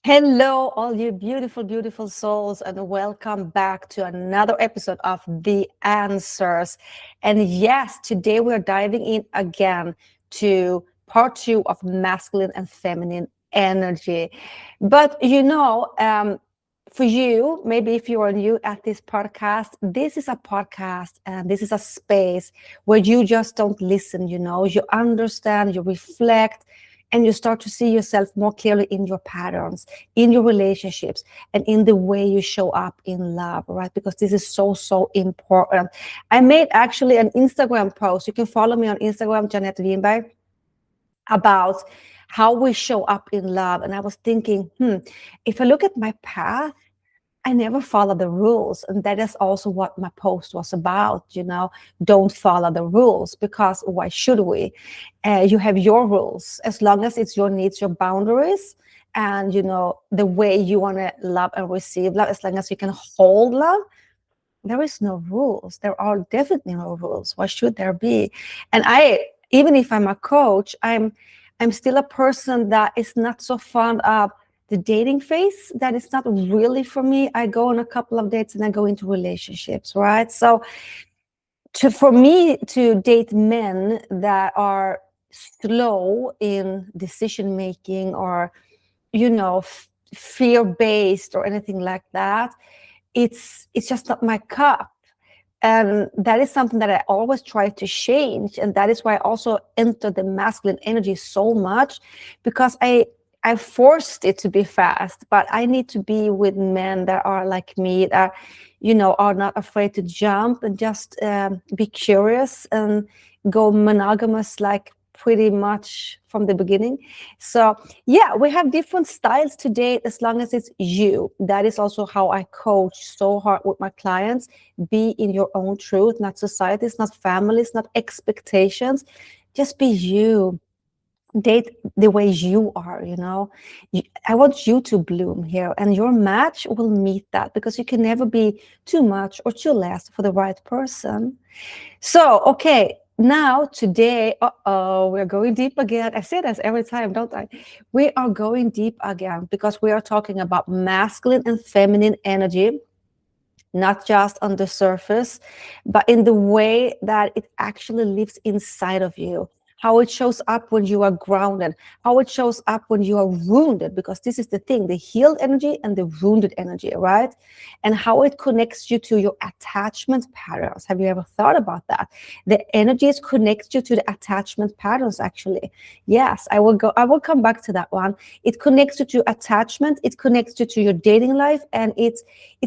Hello, all you beautiful, beautiful souls, and welcome back to another episode of The Answers. And yes, today we're diving in again to part two of masculine and feminine energy. But for you, maybe if you are new at this podcast, this is a podcast and this is a space where you just don't listen, you understand, you reflect, and you start to see yourself more clearly in your patterns, in your relationships, and in the way you show up in love, right? Because this is so, so important. I made actually an Instagram post. You can follow me on Instagram, Jeanette Wienberg, about how we show up in love. And I was thinking, if I look at my path, I never follow the rules. And that is also what my post was about. Don't follow the rules, because why should we? You have your rules, as long as it's your needs, your boundaries, and the way you want to love and receive love. As long as you can hold love, there is no rules. There are definitely no rules. Why should there be? And even if I'm a coach, I'm still a person that is not so fond of the dating phase. That is not really for me. I go on a couple of dates and I go into relationships, right? So for me to date men that are slow in decision making, or fear-based or anything like that, it's just not my cup. And that is something that I always try to change. And that is why I also enter the masculine energy so much, because I forced it to be fast. But I need to be with men that are like me, that are not afraid to jump and just be curious and go monogamous, like pretty much from the beginning. So yeah, we have different styles to date, as long as it's you. That is also how I coach so hard with my clients. Be in your own truth, not society's, not family's, not expectations. Just be you. Date the way you are. I want you to bloom here, and your match will meet that, because you can never be too much or too less for the right person. So okay, now today, we're going deep again. I say this every time, don't I? We are going deep again, because we are talking about masculine and feminine energy, not just on the surface, but in the way that it actually lives inside of you. How it shows up when you are grounded, how it shows up when you are wounded, because this is the thing, the healed energy and the wounded energy, right? And how it connects you to your attachment patterns. Have you ever thought about that? The energies connect you to the attachment patterns, actually. Yes, I will come back to that one. It connects you to attachment, it connects you to your dating life, and it's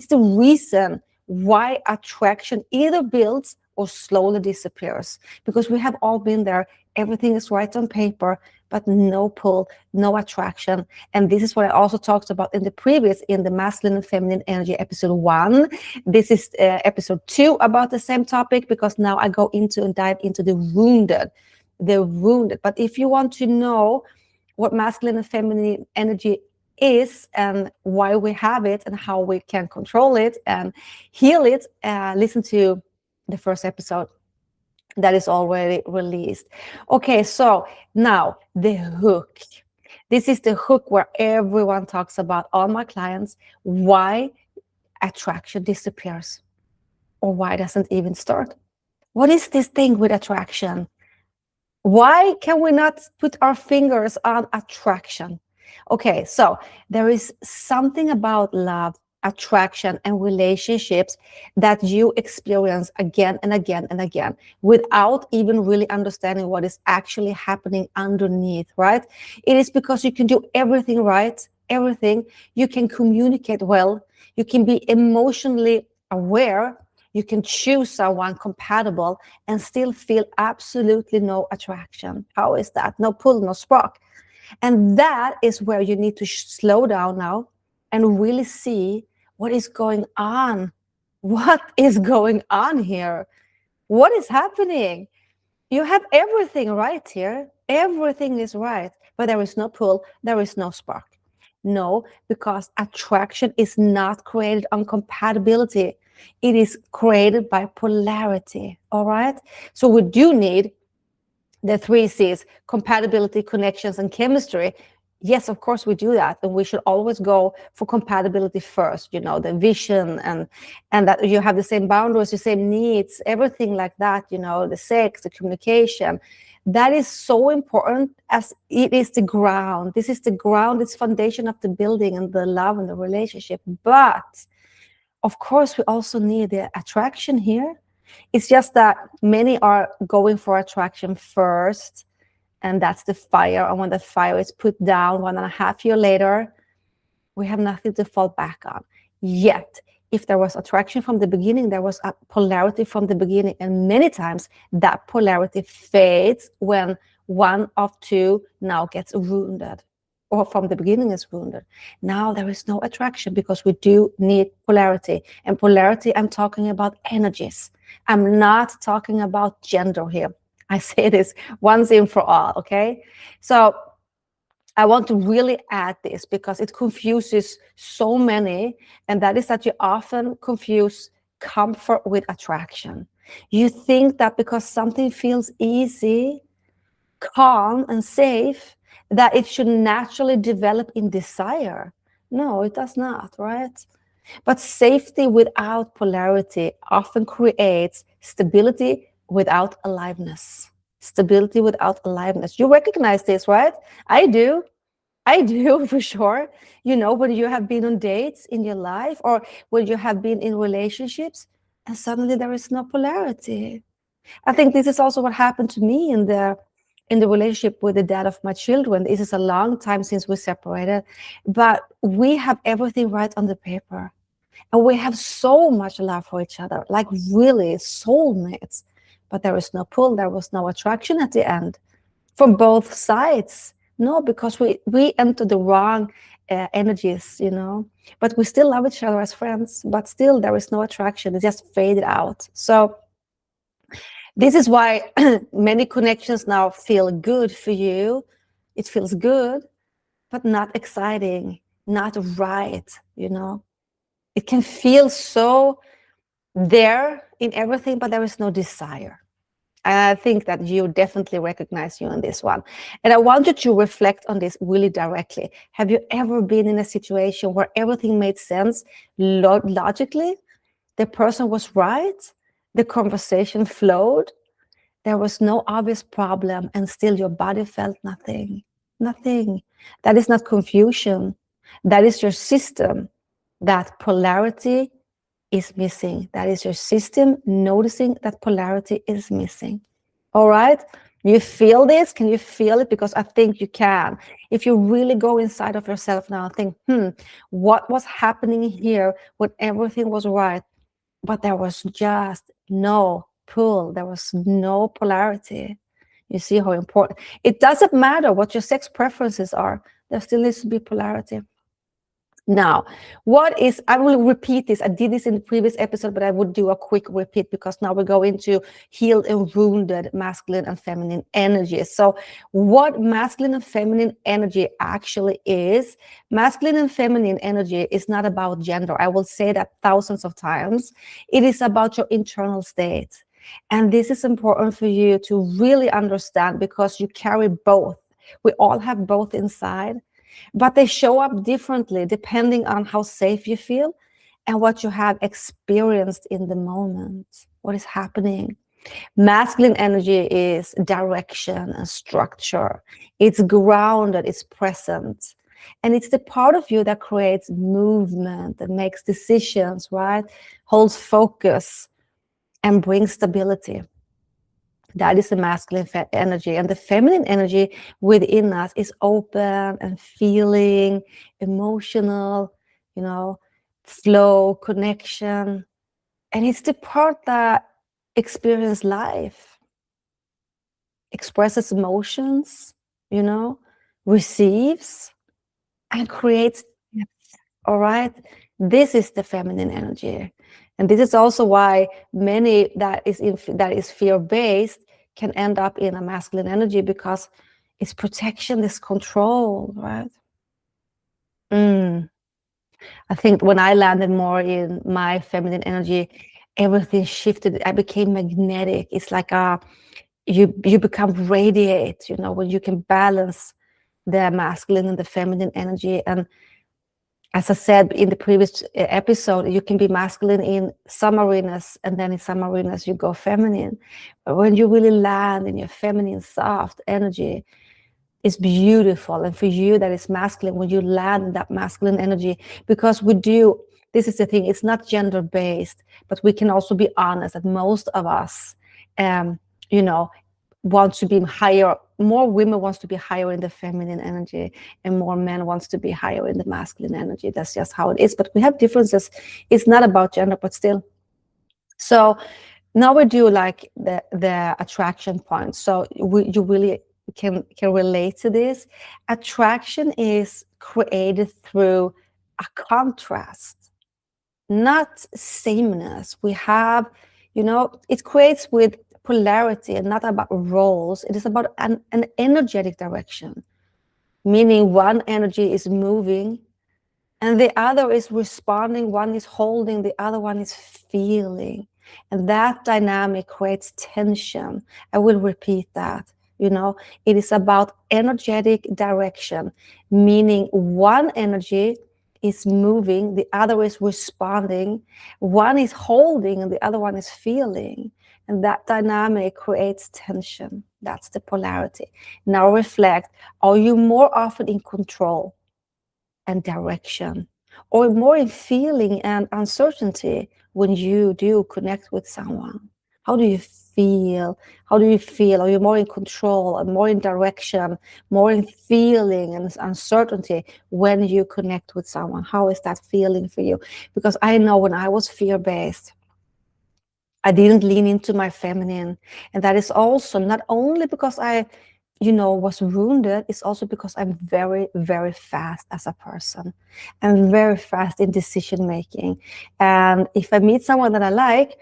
the reason why attraction either builds or slowly disappears, because we have all been there. Everything is right on paper, but no pull, no attraction. And this is what I also talked about in the masculine and feminine energy episode 1. This is episode 2 about the same topic, because now I go into and dive into the wounded. But if you want to know what masculine and feminine energy is and why we have it and how we can control it and heal it, listen to the first episode that is already released. Okay, so now the hook. This is the hook where everyone talks about, all my clients, why attraction disappears, or why it doesn't even start. What is this thing with attraction? Why can we not put our fingers on attraction? Okay, so there is something about love, attraction, and relationships that you experience again and again and again, without even really understanding what is actually happening underneath, right? It is because you can do everything right, everything. You can communicate well, you can be emotionally aware, you can choose someone compatible and still feel absolutely no attraction. How is that? No pull, no spark. And that is where you need to slow down now and really see what is going on. What is going on here? What is happening? You have everything right here. Everything is right, but there is no pull, there is no spark. No, because attraction is not created on compatibility. It is created by polarity, all right? So we do need the 3 C's: compatibility, connections, and chemistry. Yes, of course we do that, and we should always go for compatibility first, the vision, and that you have the same boundaries, the same needs, everything like that, the sex, the communication. That is so important, as it is the ground. This is the ground, it's foundation of the building and the love and the relationship. But of course we also need the attraction here. It's just that many are going for attraction first, and that's the fire. And when the fire is put down 1.5 years later, we have nothing to fall back on. Yet, if there was attraction from the beginning, there was a polarity from the beginning. And many times that polarity fades when one of two now gets wounded, or from the beginning is wounded. Now there is no attraction, because we do need polarity. And polarity, I'm talking about energies. I'm not talking about gender here. I say this once and for all, okay? So I want to really add this, because it confuses so many, and that is that you often confuse comfort with attraction. You think that because something feels easy, calm, and safe, that it should naturally develop in desire. No, it does not, right? But safety without polarity often creates stability without aliveness. Stability without aliveness. You recognize this, right? I do. I do, for sure. When you have been on dates in your life, or when you have been in relationships, and suddenly there is no polarity. I think this is also what happened to me in the relationship with the dad of my children. This is a long time since we separated, but we have everything right on the paper. And we have so much love for each other, like really soulmates. But there is no pull, there was no attraction at the end from both sides. No, because we enter the wrong energies, But we still love each other as friends, but still there is no attraction. It just faded out. So this is why many connections now feel good for you. It feels good, but not exciting, not right, It can feel so there in everything, but there is no desire. And I think that you definitely recognize you in this one. And I want you to reflect on this really directly. Have you ever been in a situation where everything made sense logically? The person was right, the conversation flowed, there was no obvious problem, and still your body felt nothing. Nothing. That is not confusion. That is your system. That polarity is missing. That is your system noticing that polarity is missing. All right? You feel this? Can you feel it? Because I think you can. If you really go inside of yourself now and think, what was happening here when everything was right, but there was just no pull, there was no polarity. You see how important it doesn't matter what your sex preferences are, there still needs to be polarity. Now, I will repeat this. I did this in the previous episode, but I would do a quick repeat, because now we go into healed and wounded masculine and feminine energies. So what masculine and feminine energy actually is, masculine and feminine energy is not about gender. I will say that thousands of times. It is about your internal state. And this is important for you to really understand, because you carry both. We all have both inside. But they show up differently depending on how safe you feel and what you have experienced in the moment, what is happening. Masculine energy is direction and structure. It's grounded, it's present. And it's the part of you that creates movement, that makes decisions, right? Holds focus and brings stability. That is the masculine energy. And the feminine energy within us is open and feeling, emotional, flow, connection. And it's the part that experiences life, expresses emotions, receives and creates. All right. This is the feminine energy. And this is also why many that is fear-based can end up in a masculine energy, because it's protection, this control, right? I think when I landed more in my feminine energy, everything shifted. I became magnetic. It's like you become radiate, when you can balance the masculine and the feminine energy. And as I said in the previous episode, you can be masculine in some arenas, and then in some arenas you go feminine. But when you really land in your feminine, soft energy, it's beautiful. And for you that is masculine, when you land in that masculine energy, because this is the thing, it's not gender based, but we can also be honest that most of us, you know, want to be higher. More women wants to be higher in the feminine energy, and more men wants to be higher in the masculine energy. That's just how it is. But we have differences. It's not about gender, but still. So now we do like the attraction point. So you really can relate to this. Attraction is created through a contrast, not sameness. We have, it creates with polarity and not about roles. It is about an energetic direction, meaning one energy is moving and the other is responding. One is holding, the other one is feeling. And that dynamic creates tension. I will repeat that. It is about energetic direction, meaning one energy is moving, the other is responding, one is holding and the other one is feeling. And that dynamic creates tension. That's the polarity. Now reflect, are you more often in control and direction, or more in feeling and uncertainty when you do connect with someone? How do you feel? How do you feel? Are you more in control and more in direction, more in feeling and uncertainty when you connect with someone? How is that feeling for you? Because I know when I was fear-based, I didn't lean into my feminine. And that is also not only because I, was wounded, it's also because I'm very, very fast as a person. I'm very fast in decision making. And if I meet someone that I like,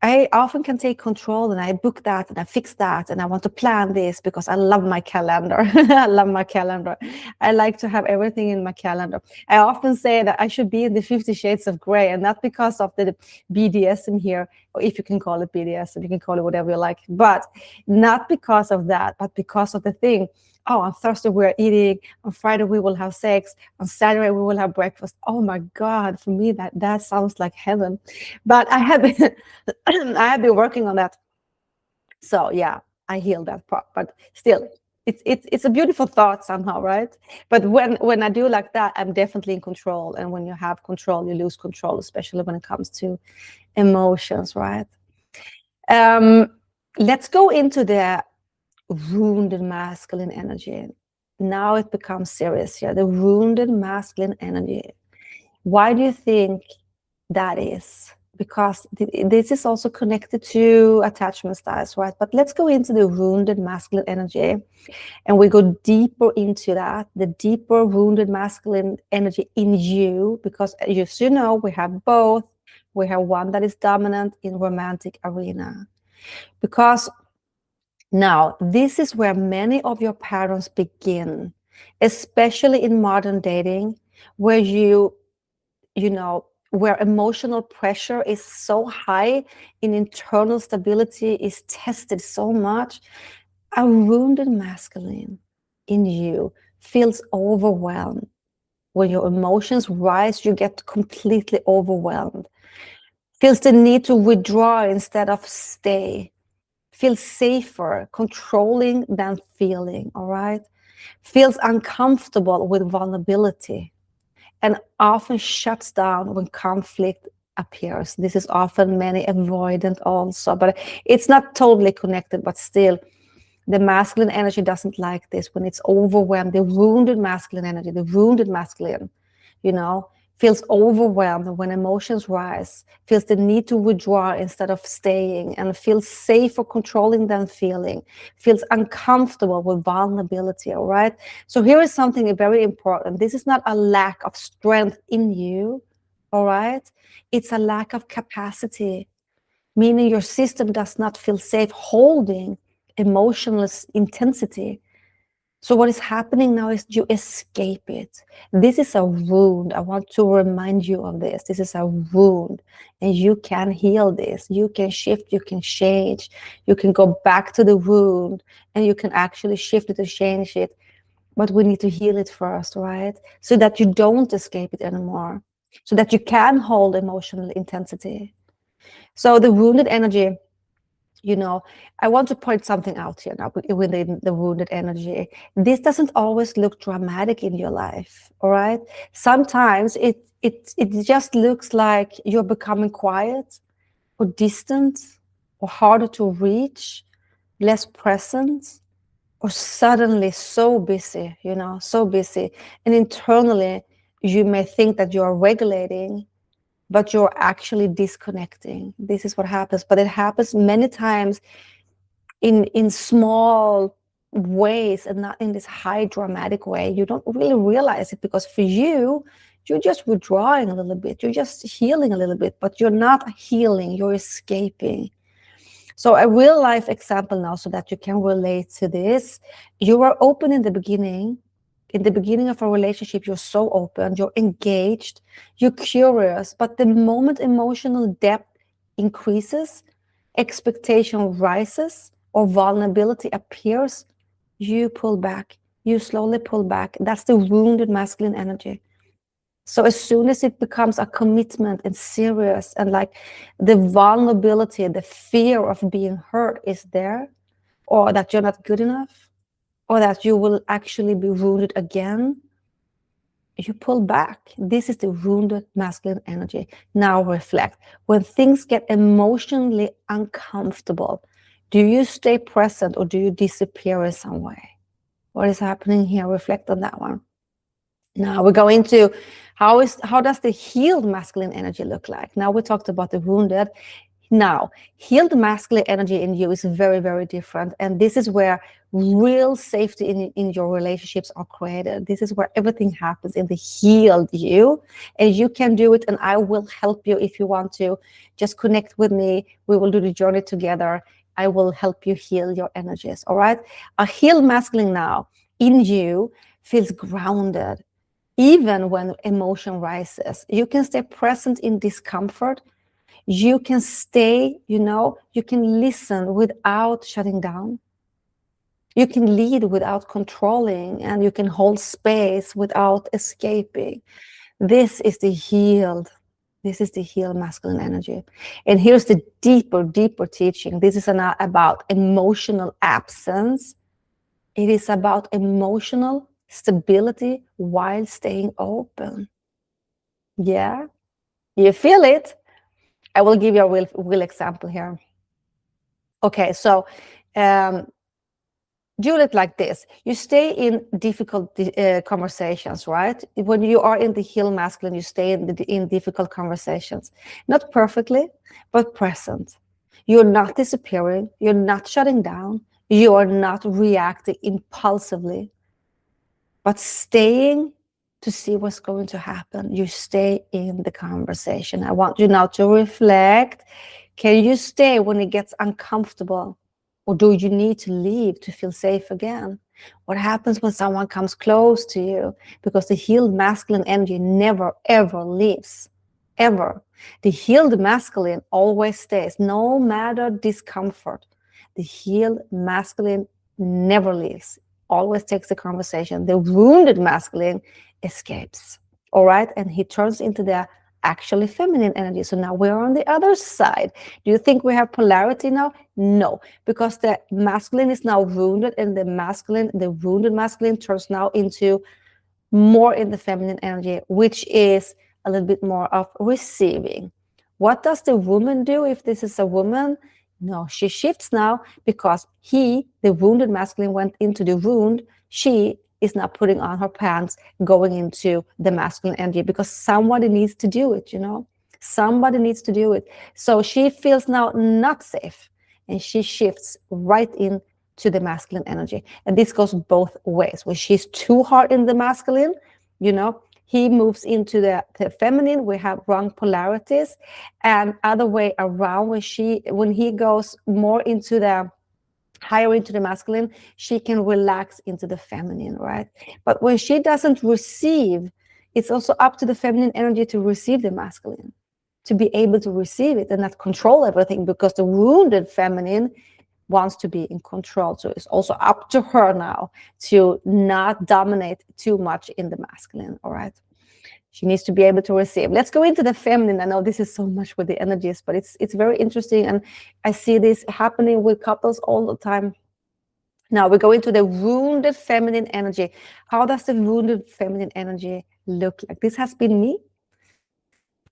I often can take control, and I book that and I fix that, and I want to plan this because I love my calendar. I love my calendar. I like to have everything in my calendar. I often say that I should be in the 50 Shades of Grey, and not because of the BDSM here, or if you can call it BDSM, you can call it whatever you like, but not because of that, but because of the thing. Oh, on Thursday we're eating, on Friday we will have sex, on Saturday we will have breakfast. Oh my God, for me that sounds like heaven. But I have been I have been working on that. So yeah, I healed that part. But still, it's a beautiful thought somehow, right? But when I do like that, I'm definitely in control. And when you have control, you lose control, especially when it comes to emotions, right? Let's go into the wounded masculine energy. Now it becomes serious here. The wounded masculine energy. Why do you think that is? Because this is also connected to attachment styles, right? But let's go into the wounded masculine energy, and we go deeper into that, the deeper wounded masculine energy in you, because as you know, we have both. We have one that is dominant in romantic arena. Because now, this is where many of your patterns begin, especially in modern dating, where where emotional pressure is so high and internal stability is tested so much. A wounded masculine in you feels overwhelmed. When your emotions rise, you get completely overwhelmed. Feels the need to withdraw instead of stay. Feels safer controlling than feeling, all right? Feels uncomfortable with vulnerability, and often shuts down when conflict appears. This is often many avoidant also, but it's not totally connected, but still, the masculine energy doesn't like this when it's overwhelmed. The wounded masculine energy, the wounded masculine, feels overwhelmed when emotions rise, feels the need to withdraw instead of staying, and feels safer controlling than feeling, feels uncomfortable with vulnerability, all right? So here is something very important. This is not a lack of strength in you, all right? It's a lack of capacity, meaning your system does not feel safe holding emotional intensity. So what is happening now is you escape it. This is a wound. I want to remind you of this. This is a wound, and you can heal this. You can shift, you can change. You can go back to the wound, and you can actually shift it and change it but we need to heal it first, right? So that you don't escape it anymore, so that you can hold emotional intensity. So the wounded energy, I want to point something out here now within the wounded energy. This doesn't always look dramatic in your life, all right? Sometimes it just looks like you're becoming quiet or distant or harder to reach, less present, or suddenly so busy, so busy. And internally, you may think that you're regulating, but you're actually disconnecting. This is what happens. But it happens many times in small ways and not in this high dramatic way. You don't really realize it because for you, you're just withdrawing a little bit. You're just healing a little bit, but you're not healing. You're escaping. So a real life example now so that you can relate to this. You are open in the beginning. In the beginning of a relationship, you're so open, you're engaged, you're curious. But the moment emotional depth increases, expectation rises, or vulnerability appears, you pull back. You slowly pull back. That's the wounded masculine energy. So as soon as it becomes a commitment and serious, and like the vulnerability, the fear of being hurt is there, or that you're not good enough, or that you will actually be wounded again, you pull back. This is the wounded masculine energy. Now reflect. When things get emotionally uncomfortable, do you stay present or do you disappear in some way? What is happening here? Reflect on that one. Now we go into how does the healed masculine energy look like? Now we talked about the wounded. Now, healed masculine energy in you is very, very different. And this is where real safety in your relationships are created. This is where everything happens in the healed you. And you can do it, and I will help you if you want to. Just connect with me. We will do the journey together. I will help you heal your energies, all right? A healed masculine now in you feels grounded. Even when emotion rises, you can stay present in discomfort. You can stay, you can listen without shutting down. You can lead without controlling, and you can hold space without escaping. This is the healed. This is the healed masculine energy. And here's the deeper teaching. This is not about emotional absence. It is about emotional stability while staying open. Yeah, you feel it. I will give you a real example here. Okay, so do it like this. You stay in difficult conversations, right? When you are in the healed masculine, you stay in difficult conversations. Not perfectly, but present. You're not disappearing. You're not shutting down. You are not reacting impulsively, but staying to see what's going to happen. You stay in the conversation. I want you now to reflect. Can you stay when it gets uncomfortable? Or do you need to leave to feel safe again? What happens when someone comes close to you? Because the healed masculine energy never, ever leaves. Ever. The healed masculine always stays, no matter discomfort. The healed masculine never leaves, always takes the conversation. The wounded masculine escapes, all right? And he turns into the actually feminine energy. So now we're on the other side. Do you think we have polarity now? No, because the masculine is now wounded, and the wounded masculine turns now into more in the feminine energy, which is a little bit more of receiving. What does the woman do if this is a woman? No, she shifts now because the wounded masculine, went into the wound. She is now putting on her pants, going into the masculine energy because somebody needs to do it, Somebody needs to do it. So she feels now not safe, and she shifts right into the masculine energy. And this goes both ways. When she's too hard in the masculine, he moves into the feminine. We have wrong polarities, and other way around, when he goes more into the higher into the masculine, she can relax into the feminine, right? But when she doesn't receive, it's also up to the feminine energy to receive the masculine, to be able to receive it and not control everything, because the wounded feminine wants to be in control. So it's also up to her now to not dominate too much in the masculine. All right. She needs to be able to receive. Let's go into the feminine. I know this is so much with the energies, but it's very interesting. And I see this happening with couples all the time. Now we go into the wounded feminine energy. How does the wounded feminine energy look like? This has been me.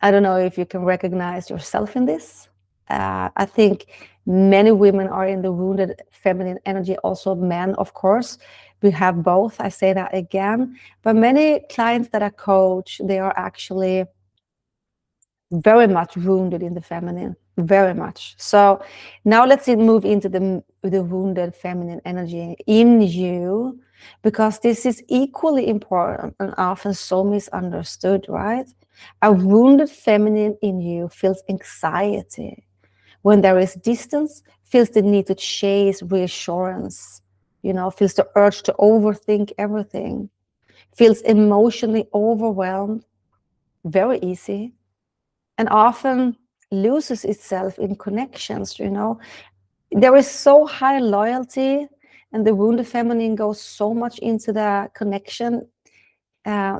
I don't know if you can recognize yourself in this. I think many women are in the wounded feminine energy, also men, of course. We have both, I say that again. But many clients that I coach, they are actually very much wounded in the feminine, very much. So now let's move into the wounded feminine energy in you, because this is equally important and often so misunderstood, right? A wounded feminine in you feels anxiety. When there is distance, feels the need to chase reassurance, feels the urge to overthink everything, feels emotionally overwhelmed, very easy, and often loses itself in connections. There is so high loyalty, and the wounded feminine goes so much into the connection.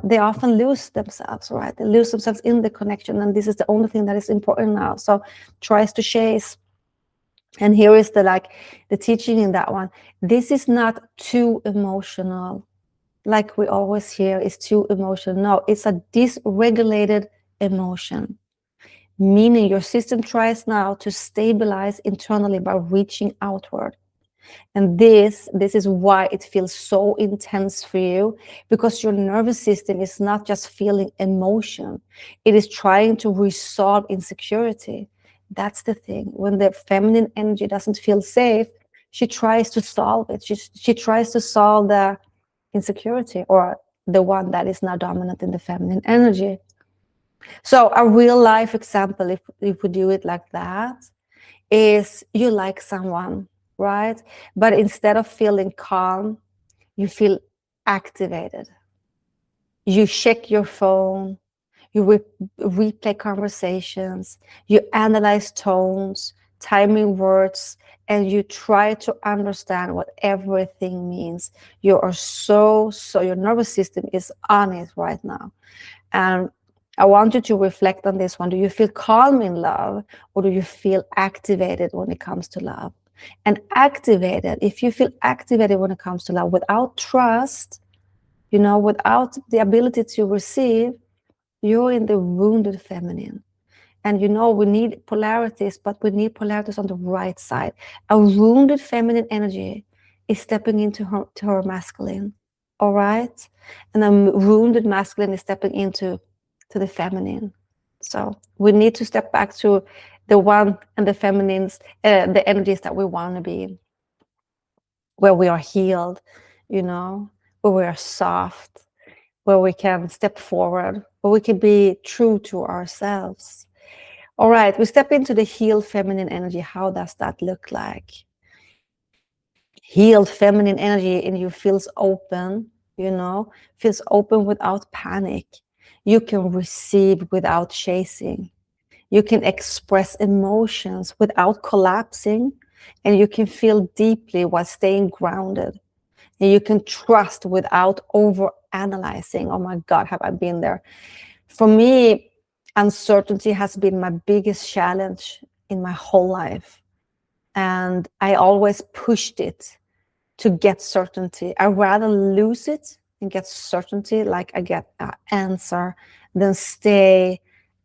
They often lose themselves, right? They lose themselves in the connection, and this is the only thing that is important now. So tries to chase. And here is the teaching in that one. This is not too emotional, like we always hear is too emotional. No, it's a dysregulated emotion, meaning your system tries now to stabilize internally by reaching outward. And this is why it feels so intense for you, because your nervous system is not just feeling emotion, it is trying to resolve insecurity. That's the thing. When the feminine energy doesn't feel safe, she tries to solve it. She tries to solve the insecurity, or the one that is now dominant in the feminine energy. So a real life example, if we do it like that, is you like someone, right? But instead of feeling calm, you feel activated. You check your phone, you replay conversations, you analyze tones, timing words, and you try to understand what everything means. You are so your nervous system is on it right now. And I want you to reflect on this one. Do you feel calm in love, or do you feel activated when it comes to love? And activated, if you feel activated when it comes to love without trust, without the ability to receive, you're in the wounded feminine. And we need polarities, but we need polarities on the right side. A wounded feminine energy is stepping into her masculine, all right? And a wounded masculine is stepping into the feminine. So we need to step back to the one and the feminines, the energies that we want to be, where we are healed, where we are soft, where we can step forward, where we can be true to ourselves. All right, we step into the healed feminine energy. How does that look like? Healed feminine energy in you feels open, feels open without panic. You can receive without chasing. You can express emotions without collapsing, and you can feel deeply while staying grounded. And you can trust without over analyzing. Oh my God, have I been there? For me, uncertainty has been my biggest challenge in my whole life. And I always pushed it to get certainty. I rather lose it and get certainty, like I get an answer, than stay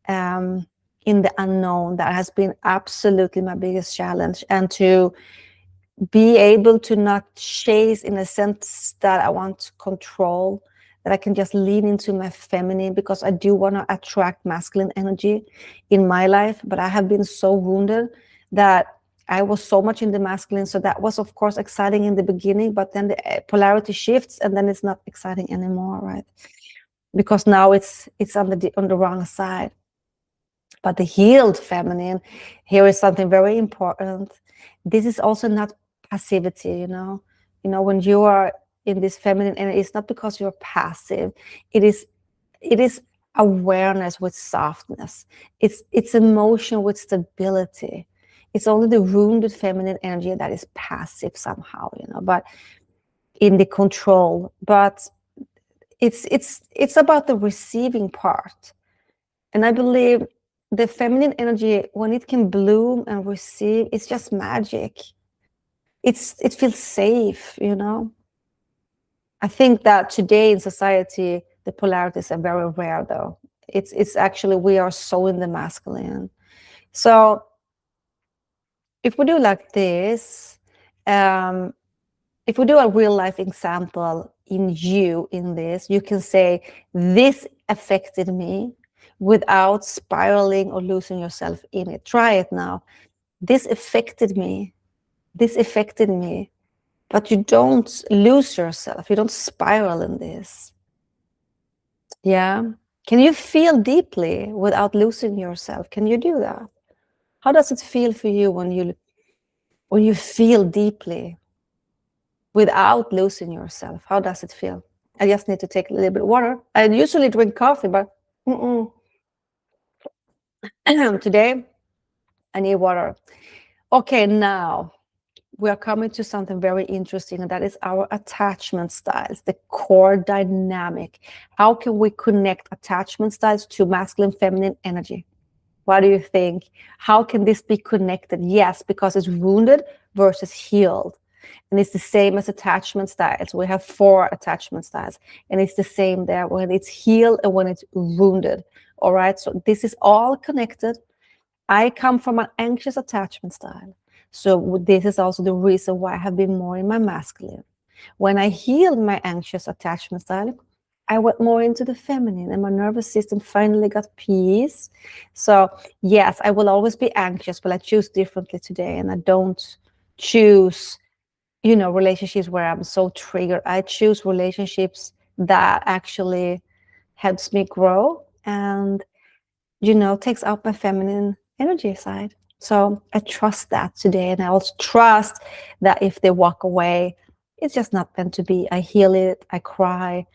in the unknown. That has been absolutely my biggest challenge. And to be able to not chase in a sense that I want to control, that I can just lean into my feminine, because I do want to attract masculine energy in my life. But I have been so wounded that I was so much in the masculine. So that was, of course, exciting in the beginning, but then the polarity shifts and then it's not exciting anymore, right? Because now it's on the wrong side. But the healed feminine, here is something very important. This is also not passivity, when you are in this feminine energy, it's not because you're passive. It is awareness with softness. It's emotion with stability. It's only the wounded feminine energy that is passive somehow, but in the control. But it's about the receiving part. And I believe the feminine energy, when it can bloom and receive, it's just magic. It feels safe, I think that today in society, the polarities are very rare, though. It's actually, we are so in the masculine. So if we do like this, if we do a real life example in this, you can say, this affected me, without spiraling or losing yourself in it. Try it now. This affected me. This affected me. But you don't lose yourself. You don't spiral in this. Yeah. Can you feel deeply without losing yourself? Can you do that? How does it feel for you when you feel deeply without losing yourself? How does it feel? I just need to take a little bit of water. I usually drink coffee, but today I need water. Okay, now we are coming to something very interesting, and that is our attachment styles, the core dynamic. How can we connect attachment styles to masculine, feminine energy? What do you think? How can this be connected? Yes, because it's wounded versus healed. And it's the same as attachment styles. We have 4 attachment styles, and it's the same there when it's healed and when it's wounded. All right, so this is all connected. I come from an anxious attachment style. So this is also the reason why I have been more in my masculine. When I healed my anxious attachment style, I went more into the feminine, and my nervous system finally got peace. So yes, I will always be anxious, but I choose differently today, and I don't choose, relationships where I'm so triggered. I choose relationships that actually helps me grow and, takes out my feminine energy side. So I trust that today, and I also trust that if they walk away, it's just not meant to be. I heal it, I cry,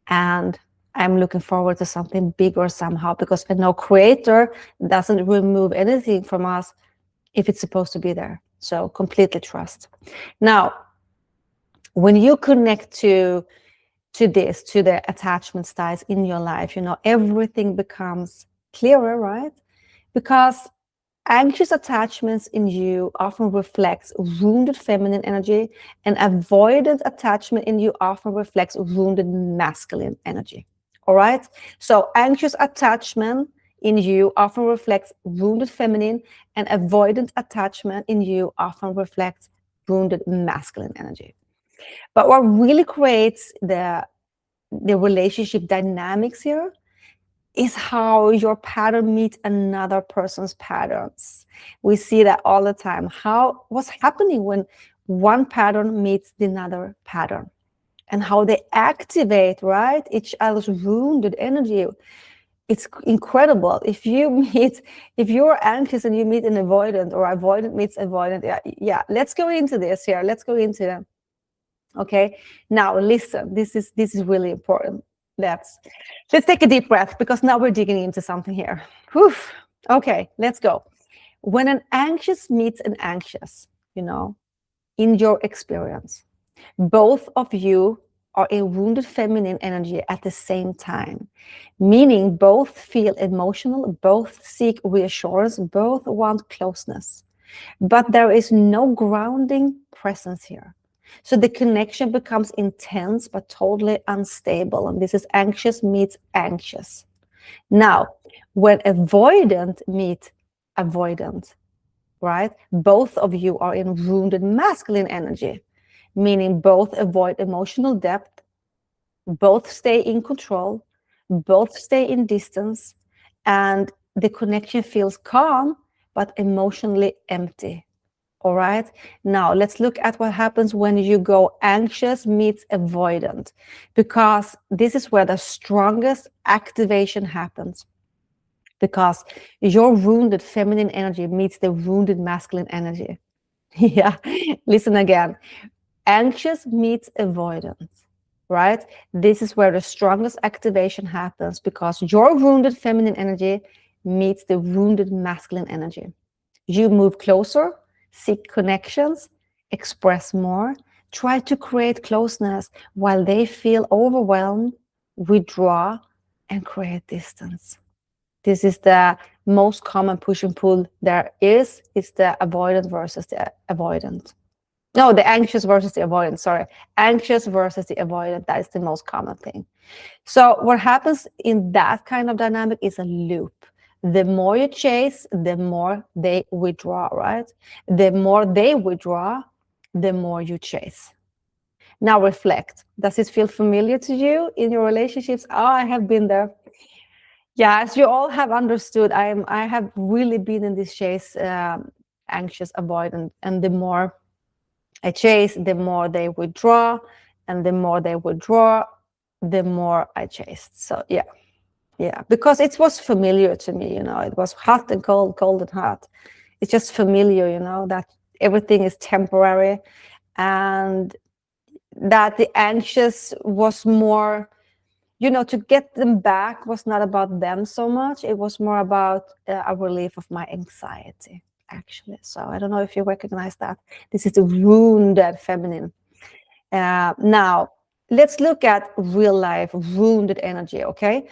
and I'm looking forward to something bigger somehow, because I know Creator doesn't remove anything from us if it's supposed to be there. So completely trust. Now, when you connect to the attachment styles in your life, everything becomes clearer, right? Because anxious attachments in you often reflects wounded feminine energy, and avoidant attachment in you often reflects wounded masculine energy. All right? So anxious attachment in you often reflects wounded feminine, and avoidant attachment in you often reflects wounded masculine energy. But what really creates the relationship dynamics here is how your pattern meets another person's patterns. We see that all the time. What's happening when one pattern meets another pattern, and how they activate, right, each other's wounded energy. It's incredible. If you're anxious and you meet an avoidant, or avoidant meets avoidant, yeah. Let's go into this here. Let's go into them. Okay, now listen, this is really important. Let's take a deep breath, because now we're digging into something here. Whew. Okay, let's go. When an anxious meets an anxious, in your experience, both of you are in wounded feminine energy at the same time, meaning both feel emotional, both seek reassurance, both want closeness, but there is no grounding presence here. So the connection becomes intense but totally unstable, and this is anxious meets anxious. Now, when avoidant meet avoidant, right, both of you are in wounded masculine energy, meaning both avoid emotional depth, both stay in control, both stay in distance, and the connection feels calm but emotionally empty. All right, now let's look at what happens when you go anxious meets avoidant, because this is where the strongest activation happens, because your wounded feminine energy meets the wounded masculine energy. Yeah, listen again. Anxious meets avoidant, right? This is where the strongest activation happens, because your wounded feminine energy meets the wounded masculine energy. You move closer, seek connections, express more, try to create closeness while they feel overwhelmed, withdraw, and create distance. This is the most common push and pull there is. It's the avoidant versus the avoidant. No, the anxious versus the avoidant. Sorry. Anxious versus the avoidant. That is the most common thing. So what happens in that kind of dynamic is a loop. The more you chase, the more they withdraw, right? The more they withdraw, the more you chase. Now reflect. Does it feel familiar to you in your relationships? Oh, I have been there. Yeah, as you all have understood, I have really been in this chase, anxious, avoidant, and the more I chase, the more they withdraw, and the more they withdraw, the more I chased. So yeah, because it was familiar to me, it was hot and cold, cold and hot. It's just familiar, that everything is temporary, and that the anxious was more, to get them back was not about them so much. It was more about a relief of my anxiety, actually. So I don't know if you recognize that. This is the wounded feminine. Now, let's look at real life wounded energy, okay?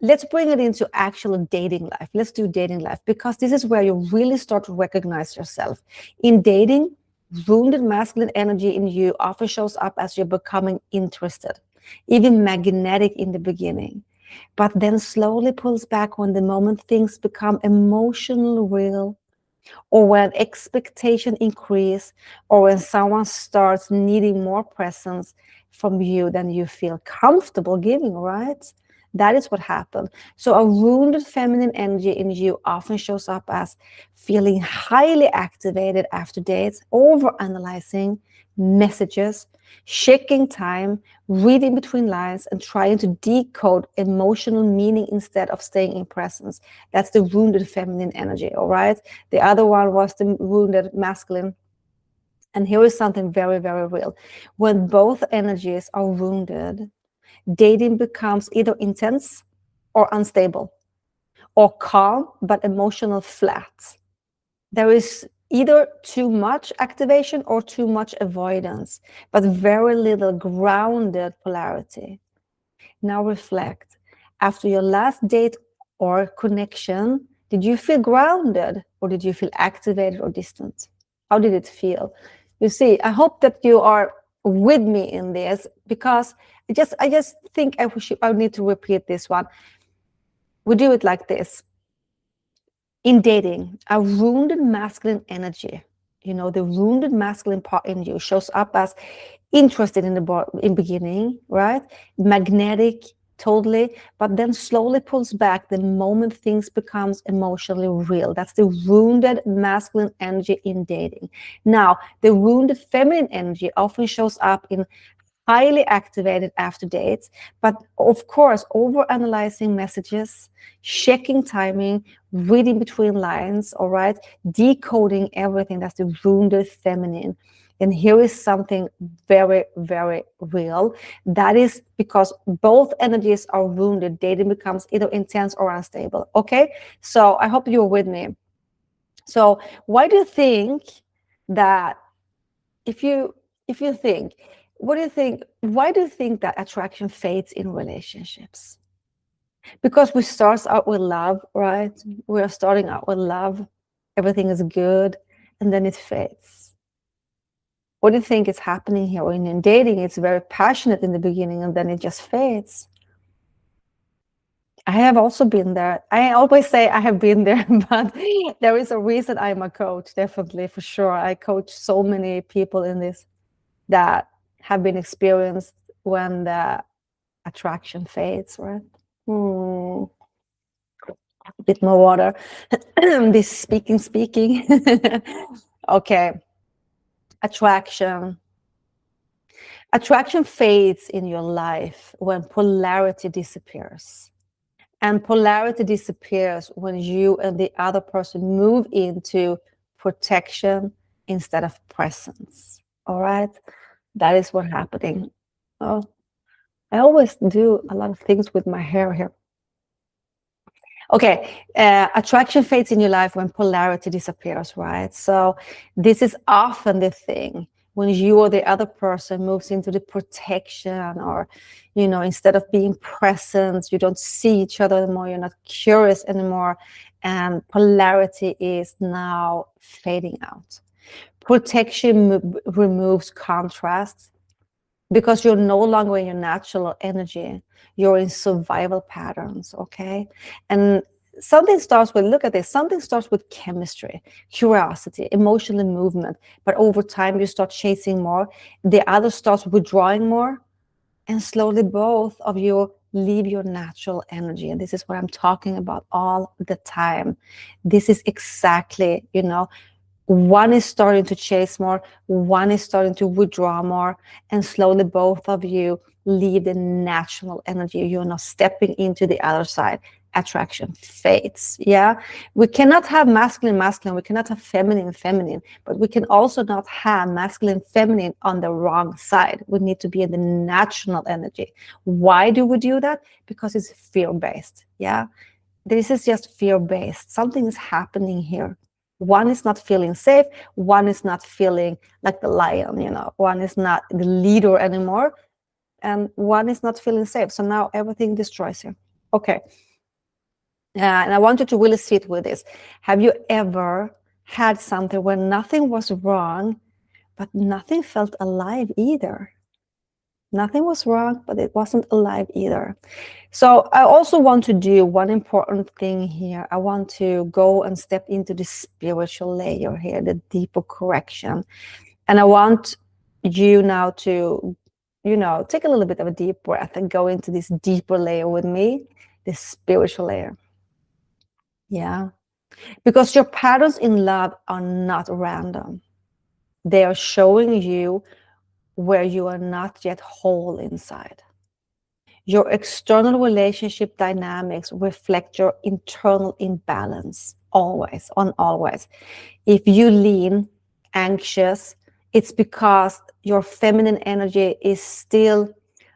Let's bring it into actual dating life. Let's do dating life, because this is where you really start to recognize yourself. In dating, wounded masculine energy in you often shows up as you're becoming interested, even magnetic in the beginning, but then slowly pulls back when the moment things become emotional, real, or when expectation increase, or when someone starts needing more presence from you than you feel comfortable giving, right? That is what happened. So a wounded feminine energy in you often shows up as feeling highly activated after dates, over analyzing messages, checking time, reading between lines, and trying to decode emotional meaning instead of staying in presence. That's the wounded feminine energy, all right? The other one was the wounded masculine. And here is something very, very real. When both energies are wounded, dating becomes either intense or unstable, or calm but emotional flat. There is either too much activation or too much avoidance, but very little grounded polarity. Now reflect. After your last date or connection, did you feel grounded, or did you feel activated or distant? How did it feel? You see, I hope that you are with me in this, because I just think I need to repeat this one. We do it like this. In dating, a wounded masculine energy, the wounded masculine part in you shows up as interested in beginning, right? Magnetic, totally, but then slowly pulls back the moment things becomes emotionally real. That's the wounded masculine energy in dating. Now, the wounded feminine energy often shows up in highly activated after dates, but of course, over analyzing messages, checking timing, reading between lines, all right, decoding everything. That's the wounded feminine. And here is something very, very real. That is because both energies are wounded, dating becomes either intense or unstable. Okay, so I hope you're with me. So why do you think that if you think, what do you think, why do you think that attraction fades in relationships? Because we start out with love, right? We are starting out with love, everything is good, and then it fades. What do you think is happening here? When in dating, it's very passionate in the beginning, and then it just fades. I have also been there. I always say I have been there, but there is a reason I'm a coach, definitely, for sure. I coach so many people in this that have been experienced when the attraction fades, right? A bit more water. This speaking. Okay. Attraction. Attraction fades in your life when polarity disappears. And polarity disappears when you and the other person move into protection instead of presence. All right? That is what's happening. Oh, I always do a lot of things with my hair here. Okay, attraction fades in your life when polarity disappears, right? So this is often the thing when you or the other person moves into the protection, or, instead of being present, you don't see each other anymore, you're not curious anymore, and polarity is now fading out. Protection removes contrast, because you're no longer in your natural energy, you're in survival patterns. Okay, and something starts with, look at this, something starts with chemistry, curiosity, emotional movement, but over time you start chasing more, the other starts withdrawing more, and slowly both of you leave your natural energy. And this is what I'm talking about all the time. This is exactly, one is starting to chase more, one is starting to withdraw more, and slowly both of you leave the natural energy. You're not stepping into the other side. Attraction fades. Yeah, we cannot have masculine, we cannot have feminine, but we can also not have masculine, feminine on the wrong side. We need to be in the natural energy. Why do we do that? Because it's fear-based. Yeah, this is just fear-based. Something is happening here. One is not feeling safe, one is not feeling like the lion, one is not the leader anymore, and one is not feeling safe. So now everything destroys you. Okay. And I want you to really sit with this. Have you ever had something where nothing was wrong, but nothing felt alive either? Nothing was wrong, but it wasn't alive either. So I also want to do one important thing here. I want to go and step into the spiritual layer here, the deeper correction. And I want you now to, take a little bit of a deep breath and go into this deeper layer with me, this spiritual layer. Yeah. Because your patterns in love are not random. They are showing you where you are not yet whole inside. Your external relationship dynamics reflect your internal imbalance, always, on always. If you lean anxious, it's because your feminine energy is still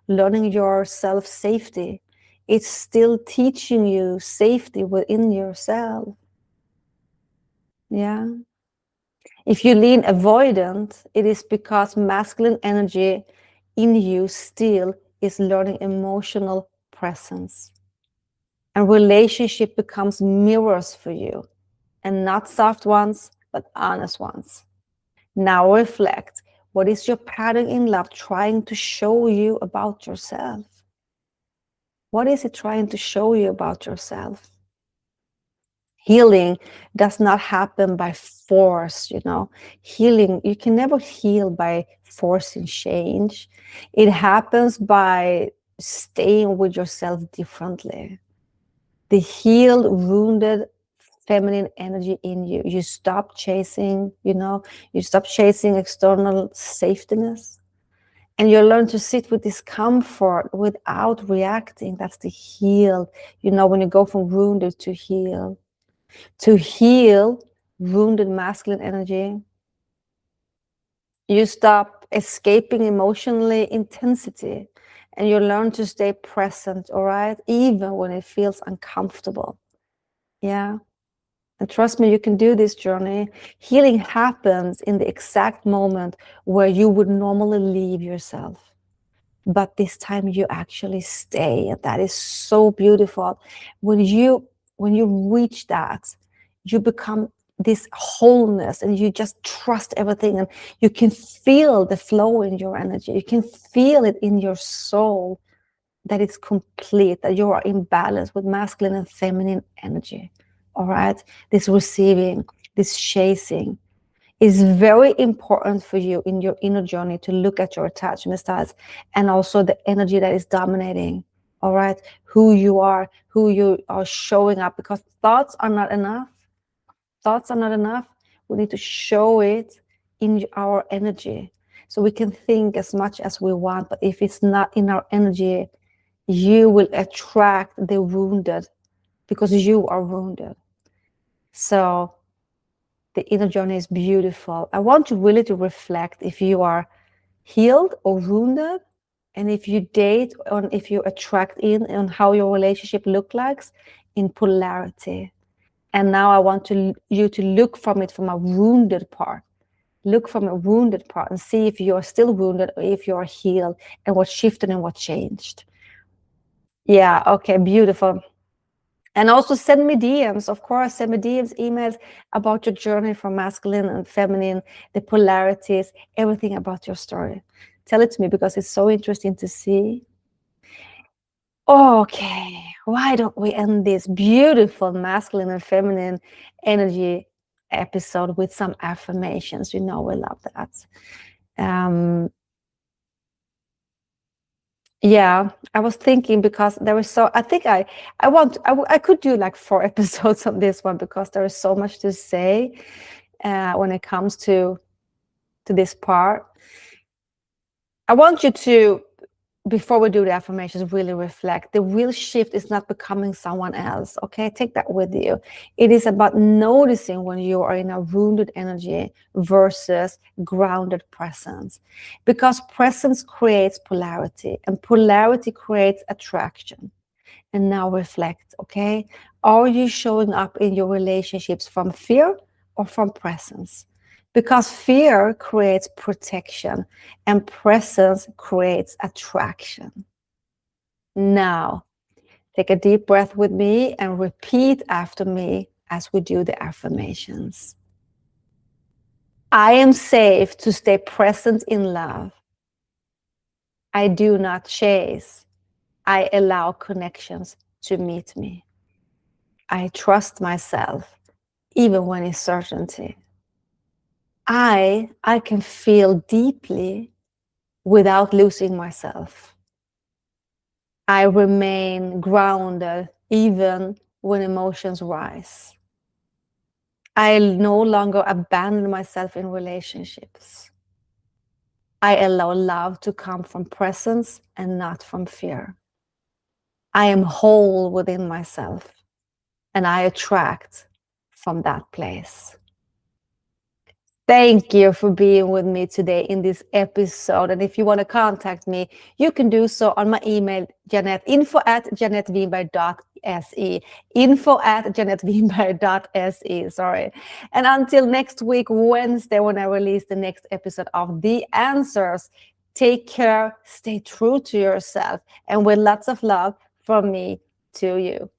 learning your self-safety. It's still teaching you safety within yourself. Yeah. If you lean avoidant, it is because masculine energy in you still is learning emotional presence. And relationship becomes mirrors for you, and not soft ones, but honest ones. Now reflect. What is your pattern in love trying to show you about yourself? What is it trying to show you about yourself? Healing does not happen by force, Healing, you can never heal by forcing change. It happens by staying with yourself differently. The healed, wounded feminine energy in you. You stop chasing, you stop chasing external safetyness. And you learn to sit with discomfort without reacting. That's the healed, when you go from wounded to heal. To heal wounded masculine energy, you stop escaping emotionally intensity, and you learn to stay present, all right, even when it feels uncomfortable. Yeah. And trust me, you can do this journey. Healing happens in the exact moment where you would normally leave yourself. But this time you actually stay. And that is so beautiful. When you reach that, you become this wholeness, and you just trust everything, and you can feel the flow in your energy. You can feel it in your soul, that it's complete, that you are in balance with masculine and feminine energy. All right, this receiving, this chasing is very important for you in your inner journey, to look at your attachment styles and also the energy that is dominating. All right, who you are showing up, because thoughts are not enough. Thoughts are not enough. We need to show it in our energy. So we can think as much as we want, but if it's not in our energy, you will attract the wounded, because you are wounded. So the inner journey is beautiful. I want you really to reflect if you are healed or wounded, and if you date, on if you attract in, on how your relationship looks like. in polarity. And now I want you to look from it from a wounded part. Look from a wounded part and see if you're still wounded or if you're healed, and what shifted and what changed. Yeah, okay, beautiful. And also send me DMs, of course, send me DMs, emails about your journey from masculine and feminine, the polarities, everything about your story. Tell it to me, because it's so interesting to see. Okay, why don't we end this beautiful masculine and feminine energy episode with some affirmations? You know we love that. Yeah, I was thinking, because there is so, I think I could do like 4 episodes on this one, because there is so much to say when it comes to this part. I want you to, before we do the affirmations, really reflect. The real shift is not becoming someone else, okay? Take that with you. It is about noticing when you are in a wounded energy versus grounded presence. Because presence creates polarity, and polarity creates attraction. And now reflect, okay? Are you showing up in your relationships from fear or from presence? Because fear creates protection and presence creates attraction. Now, take a deep breath with me and repeat after me as we do the affirmations. I am safe to stay present in love. I do not chase. I allow connections to meet me. I trust myself, even when in certainty. I can feel deeply without losing myself. I remain grounded even when emotions rise. I no longer abandon myself in relationships. I allow love to come from presence and not from fear. I am whole within myself, and I attract from that place. Thank you for being with me today in this episode. And if you want to contact me, you can do so on my email, Jeanette, info@JanetteWinberg.se, info@JanetteWinberg.se, sorry. And until next week, Wednesday, when I release the next episode of The Answers, take care, stay true to yourself, and with lots of love from me to you.